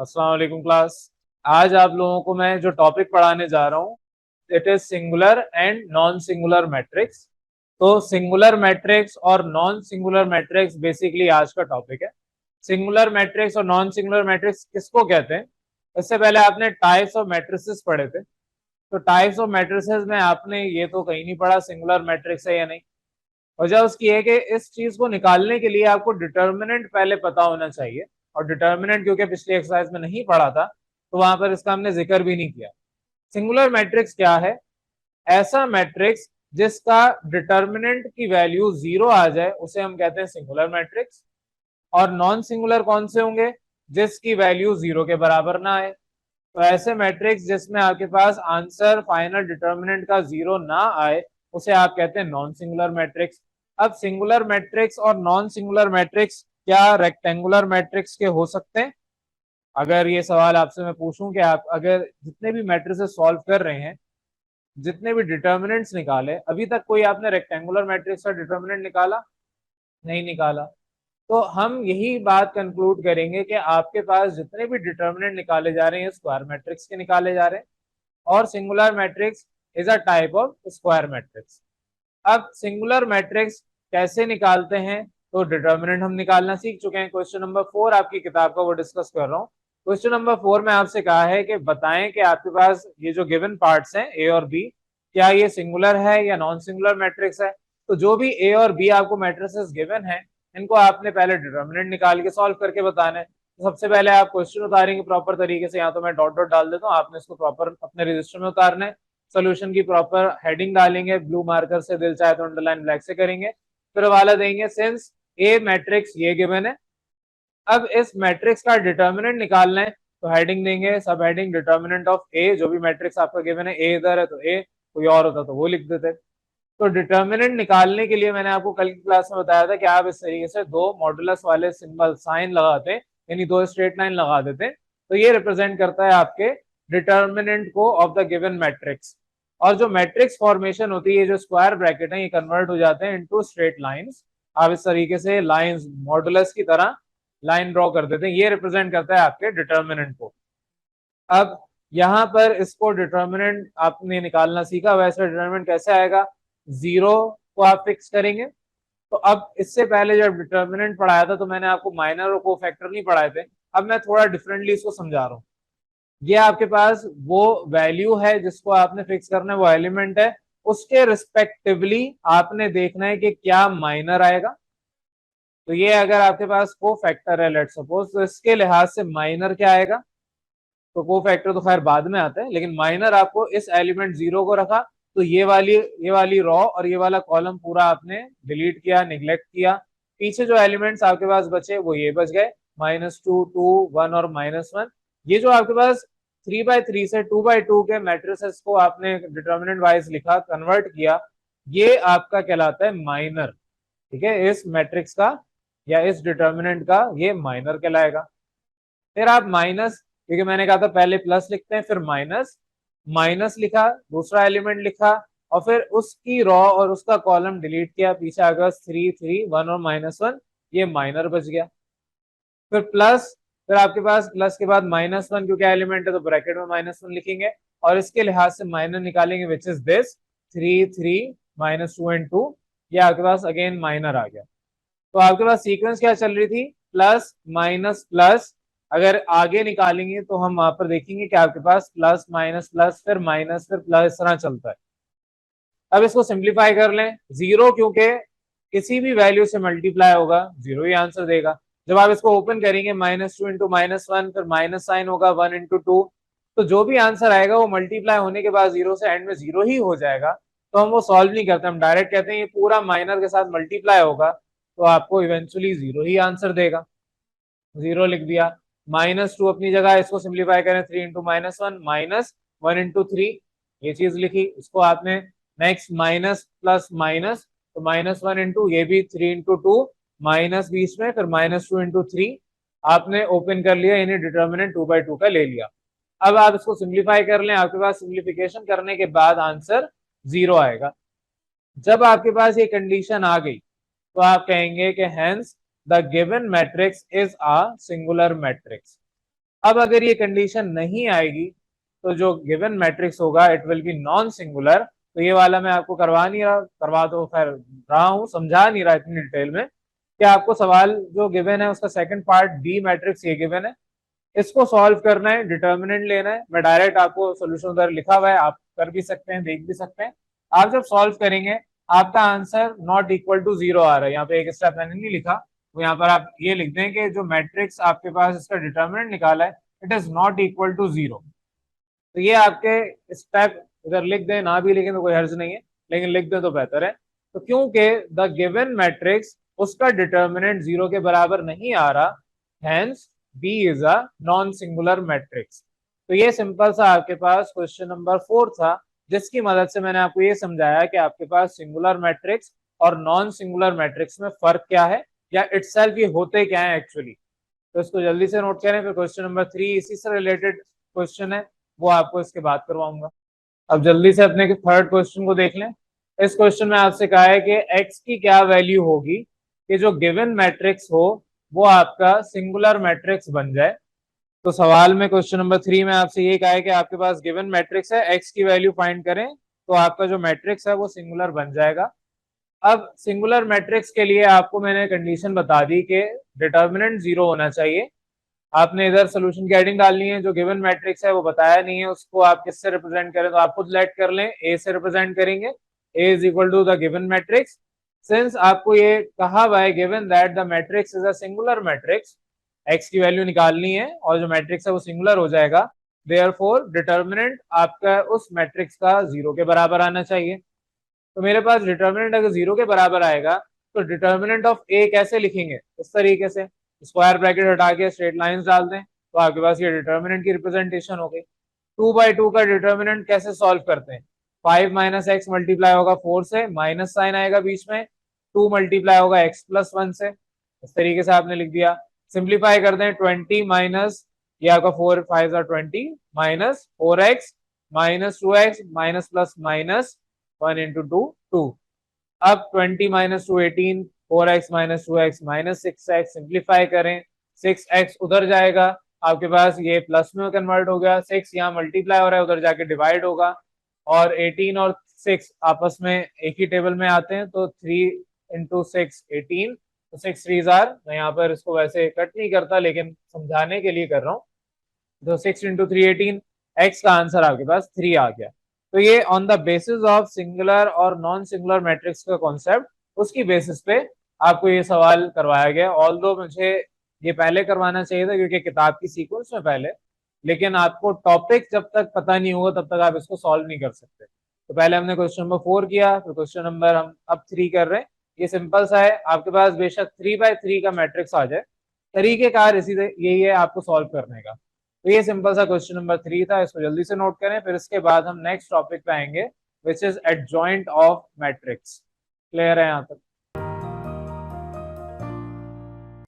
अस्सलाम वालेकुम क्लास। आज आप लोगों को मैं जो टॉपिक पढ़ाने जा रहा हूँ it is singular and non singular matrix. तो सिंगुलर मैट्रिक्स और नॉन सिंगुलर मैट्रिक्स बेसिकली आज का टॉपिक है। सिंगुलर मैट्रिक्स और नॉन सिंगुलर मैट्रिक्स किसको कहते हैं? इससे पहले आपने टाइप्स ऑफ मैट्रिसेस पढ़े थे। तो टाइप्स ऑफ मैट्रिसेस में आपने ये तो कहीं नहीं पढ़ा सिंगुलर मैट्रिक्स है या नहीं। वजह उसकी है कि इस चीज को निकालने के लिए आपको डिटर्मिनेंट पहले पता होना चाहिए, और डिटर्मिनेंट क्योंकि पिछली एक्सरसाइज में नहीं पढ़ा था तो वहां पर इसका हमने जिक्र भी नहीं किया। सिंगुलर मैट्रिक्स क्या है? ऐसा मैट्रिक्स जिसका डिटर्मिनेंट की वैल्यू जीरो आ जाए उसे हम कहते हैं सिंगुलर मैट्रिक्स। और नॉन सिंगुलर कौन से होंगे? जिसकी वैल्यू जीरो के बराबर ना आए। तो ऐसे मैट्रिक्स जिसमें आपके पास आंसर फाइनल डिटर्मिनेंट का जीरो ना आए उसे आप कहते हैं नॉन सिंगुलर मैट्रिक्स। अब सिंगुलर मैट्रिक्स और नॉन सिंगुलर मैट्रिक्स क्या रेक्टेंगुलर मैट्रिक्स के हो सकते हैं? अगर ये सवाल आपसे मैं पूछूं कि आप अगर जितने भी मैट्रिसेस सॉल्व कर रहे हैं, जितने भी डिटर्मिनेंट्स निकाले, अभी तक कोई आपने रेक्टेंगुलर मैट्रिक्स का डिटर्मिनेंट निकाला? नहीं निकाला। तो हम यही बात कंक्लूड करेंगे कि आपके पास जितने भी डिटर्मिनेंट निकाले जा रहे हैं स्क्वायर मैट्रिक्स के निकाले जा रहे हैं, और singular matrix is a type of square matrix. अब सिंगुलर मैट्रिक्स कैसे निकालते हैं? तो डिटर्मिनेंट हम निकालना सीख चुके हैं। क्वेश्चन नंबर 4 आपकी किताब का वो डिस्कस कर रहा हूँ। क्वेश्चन नंबर 4 में आपसे कहा है कि बताएं कि आपके पास ये जो गिवन पार्ट्स हैं ए और बी, क्या ये सिंगुलर है या नॉन सिंगुलर मैट्रिक्स है। तो जो भी ए और बी आपको मैट्रिसेस गिवन है इनको आपने पहले डिटर्मिनेंट निकाल के सॉल्व करके बताना है। तो सबसे पहले आप क्वेश्चन उतारेंगे प्रॉपर तरीके से, यहाँ तो मैं डॉट डॉट डाल देता हूँ, आपने इसको प्रॉपर अपने रजिस्टर में उतारना है। सोल्यूशन की प्रॉपर हेडिंग डालेंगे ब्लू मार्कर से, दिल चाहे तो अंडरलाइन ब्लैक से करेंगे, फिर हवाला देंगे सिंस ए मैट्रिक्स ये गिवन है। अब इस मैट्रिक्स का डिटर्मिनेंट निकालना है तो हेडिंग देंगे सब हेडिंग डिटर्मिनेंट ऑफ ए। जो भी मैट्रिक्स आपका गिवन है, ए इधर है तो ए, कोई और होता तो वो लिख देते। तो डिटर्मिनेंट निकालने के लिए मैंने आपको कल की क्लास में बताया था कि आप इस तरीके से दो मॉडुलस वाले सिंबल साइन लगाते हैं, यानी दो स्ट्रेट लाइन लगा देते हैं, तो ये रिप्रेजेंट करता है आपके डिटर्मिनेंट को ऑफ द गिवन मैट्रिक्स। और जो मैट्रिक्स फॉर्मेशन होती है, ये जो स्क्वायर ब्रैकेट है, ये कन्वर्ट हो जाते हैं इनटू स्ट्रेट लाइंस। आप इस तरीके से लाइंस मॉडुलस की तरह लाइन ड्रॉ कर देते हैं, ये रिप्रेजेंट करता है आपके डिटर्मिनेंट को। अब यहाँ पर इसको डिटर्मिनेंट आपने निकालना सीखा, वैसे डिटर्मिनेंट कैसे आएगा? जीरो को आप फिक्स करेंगे। तो अब इससे पहले जब डिटर्मिनेंट पढ़ाया था तो मैंने आपको माइनर और कोफैक्टर नहीं पढ़ाए थे। अब मैं थोड़ा डिफरेंटली इसको समझा रहा हूँ। ये आपके पास वो वैल्यू है जिसको आपने फिक्स करना है, वो एलिमेंट है, उसके रिस्पेक्टिवली आपने देखना है कि क्या माइनर आएगा। तो ये अगर आपके पास कोफैक्टर है लेट सपोज, तो इसके लिहाज से माइनर क्या आएगा? तो को फैक्टर तो खैर बाद में आता है, लेकिन माइनर आपको इस एलिमेंट जीरो को रखा तो ये वाली रॉ और ये वाला कॉलम पूरा आपने डिलीट किया, निग्लेक्ट किया। पीछे जो एलिमेंट्स आपके पास बचे वो ये बच गए, -2, 2, 1 और -1। ये जो आपके पास 3/3 से 2/2 के मैट्रिसेस को आपने डिटर्मिनेंट वाइज लिखा, कन्वर्ट किया, ये आपका कहलाता है माइनर। ठीक है, इस मैट्रिक्स का या इस डिटर्मिनेंट का ये माइनर कहलाएगा। फिर आप माइनस, क्योंकि मैंने कहा था पहले प्लस लिखते हैं फिर माइनस, माइनस लिखा, दूसरा एलिमेंट लिखा, और फिर उसकी रॉ और उसका कॉलम डिलीट किया, पीछे आ गया 3, 3, 1 और -1, ये माइनर बच गया। फिर प्लस, फिर आपके पास प्लस के बाद -1, क्योंकि एलिमेंट है तो ब्रैकेट में -1 लिखेंगे, और इसके लिहाज से माइनर निकालेंगे विच इज दिस 3, 3, -2 एंड 2, ये आपके पास अगेन माइनर आ गया। तो आपके पास सीक्वेंस क्या चल रही थी? Plus minus plus. अगर आगे निकालेंगे तो हम वहां पर देखेंगे कि आपके पास प्लस माइनस प्लस फिर माइनस फिर प्लस, इस तरह चलता है। अब इसको सिंप्लीफाई कर लें। जीरो क्योंकि किसी भी वैल्यू से मल्टीप्लाई होगा जीरो ही आंसर देगा। जब आप इसको ओपन करेंगे -2 इंटू -1, फिर माइनस साइन होगा 1 इंटू 2, तो जो भी आंसर आएगा वो मल्टीप्लाई होने के बाद जीरो से एंड में जीरो ही हो जाएगा। तो हम वो सॉल्व नहीं करते, हम डायरेक्ट कहते हैं ये पूरा माइनर के साथ मल्टीप्लाई होगा तो आपको इवेंचुअली जीरो ही आंसर देगा। जीरो लिख दिया। -2 अपनी जगह, इसको सिंप्लीफाई करें 3 इंटू -1, -1 इंटू 3, ये चीज लिखी। इसको आपने नेक्स्ट माइनस प्लस माइनस, तो -1 इंटू ये भी 3 इंटू 2, माइनस बीच में, फिर -2 इंटू 3, आपने ओपन कर लिया, यानी डिटर्मिनेंट 2/2 का ले लिया। अब आप इसको सिंप्लीफाई कर लें, आपके पास सिंप्लीफिकेशन करने के बाद आंसर जीरो आएगा। जब आपके पास ये कंडीशन आ गई तो आप कहेंगे कि hence the given matrix is a singular matrix. अब अगर ये कंडीशन नहीं आएगी तो जो गिवन मैट्रिक्स होगा it will be non singular. तो ये वाला मैं आपको करवा नहीं रहा, करवा तो खैर रहा हूँ, समझा नहीं रहा इतनी डिटेल में कि आपको सवाल जो गिवन है उसका सेकंड पार्ट डी मैट्रिक्स ये गिवन है, इसको सॉल्व करना है, डिटर्मिनेंट लेना है। मैं डायरेक्ट आपको सोल्यूशन उधर लिखा हुआ है, आप कर भी सकते हैं, देख भी सकते हैं। आप जब सॉल्व करेंगे आपका answer not equal to zero आ रहा है, यहाँ पे एक स्टेप मैंने नहीं लिखा, तो यहाँ पर आप ये लिख दें कि जो मैट्रिक्स आपके पास इसका डिटर्मिनेंट निकाला है it is not equal to zero. तो ये आपके स्टेप इधर लिख दें, ना भी लिखें तो कोई हर्ज नहीं है, लेकिन लिख दें तो बेहतर है। तो क्योंकि द गिवन मैट्रिक्स उसका डिटर्मिनेंट जीरो के बराबर नहीं आ रहा, hence B is a non singular matrix. तो ये सिंपल सा आपके पास क्वेश्चन नंबर 4 था, जिसकी मदद से मैंने आपको ये समझाया कि आपके पास सिंगुलर मैट्रिक्स और नॉन सिंगुलर मैट्रिक्स में फर्क क्या है, या इटसेल्फ ये होते क्या है एक्चुअली। तो इसको जल्दी से नोट करें। फिर क्वेश्चन नंबर 3 इसी से रिलेटेड क्वेश्चन है, वो आपको इसके बाद करवाऊंगा। अब जल्दी से अपने थर्ड क्वेश्चन को देख लें। इस क्वेश्चन में आपसे कहा है कि x की क्या वैल्यू होगी कि जो गिवन मैट्रिक्स हो वो आपका सिंगुलर मैट्रिक्स बन जाए। तो सवाल में क्वेश्चन नंबर 3 में आपसे ये कहा है कि आपके पास गिवन मैट्रिक्स है, x की वैल्यू फाइंड करें तो आपका जो मैट्रिक्स है वो सिंगुलर बन जाएगा। अब सिंगुलर मैट्रिक्स के लिए आपको मैंने कंडीशन बता दी कि डिटर्मिनेंट जीरो होना चाहिए। आपने इधर सोल्यूशन की हेडिंग डालनी है, जो गिवन मैट्रिक्स है वो बताया नहीं है, उसको आप किससे रिप्रेजेंट करें, तो आप खुद लेट कर लें, ए से रिप्रेजेंट करेंगे। A is equal to the given matrix. Since आपको ये कहा हुआ है given that the matrix is a singular matrix, X की वैल्यू निकालनी है और जो मैट्रिक्स है वो सिंगुलर हो जाएगा, देयरफॉर डिटर्मिनेंट आपका उस मैट्रिक्स का जीरो के बराबर आना चाहिए। तो मेरे पास डिटर्मिनेंट अगर जीरो के बराबर आएगा तो डिटर्मिनेंट ऑफ ए कैसे लिखेंगे, इस तरीके से स्क्वायर ब्रैकेट हटा के स्ट्रेट लाइंस डाल दें, तो आपके पास ये डिटर्मिनेंट की रिप्रेजेंटेशन हो गई। 2/2 का डिटर्मिनेंट कैसे सॉल्व करते हैं, 5 माइनस एक्स मल्टीप्लाई होगा 4 से, माइनस साइन आएगा बीच में, 2 मल्टीप्लाई होगा एक्स प्लस 1 से, इस तरीके से आपने लिख दिया। सिंप्लीफाई कर दें, 20 माइनस ये आपका 4 5 20 minus 4x minus 2x minus plus minus 1 into 2 2। अब 20 minus 2 18, 4x minus 2x minus 6x, simplify करें, 6x उधर जाएगा, आपके पास ये प्लस में कन्वर्ट हो गया, 6 यहाँ मल्टीप्लाई हो रहा है उधर जाके डिवाइड होगा, और 18 और 6 आपस में एक ही टेबल में आते हैं, तो 3 इंटू 6 18, तो 6 3 मैं यहाँ पर इसको वैसे कट नहीं करता लेकिन समझाने के लिए कर रहा हूँ। तो 6 इंटू 3 18, एक्स का आंसर आपके पास 3 आ गया। तो ये on the basis of singular और नॉन सिंगुलर मैट्रिक्स का कॉन्सेप्ट, उसकी बेसिस पे आपको ये सवाल करवाया गया। ऑल्दो मुझे ये पहले करवाना चाहिए था क्योंकि किताब की सीक्वेंस में पहले, लेकिन आपको टॉपिक जब तक पता नहीं होगा तब तक आप इसको सॉल्व नहीं कर सकते। तो पहले हमने क्वेश्चन नंबर 4 किया, फिर क्वेश्चन नंबर हम अब 3 कर रहे हैं। ये सिंपल सा है, आपके पास बेशक 3/3 का मैट्रिक्स आ जाए, तरीकेकार इसी यही है आपको सॉल्व करने का। तो ये सिंपल सा क्वेश्चन नंबर 3 था, इसको जल्दी से नोट करें, फिर इसके बाद हम नेक्स्ट टॉपिक पे आएंगे which is adjoint of matrix. Clear है यहाँ तक?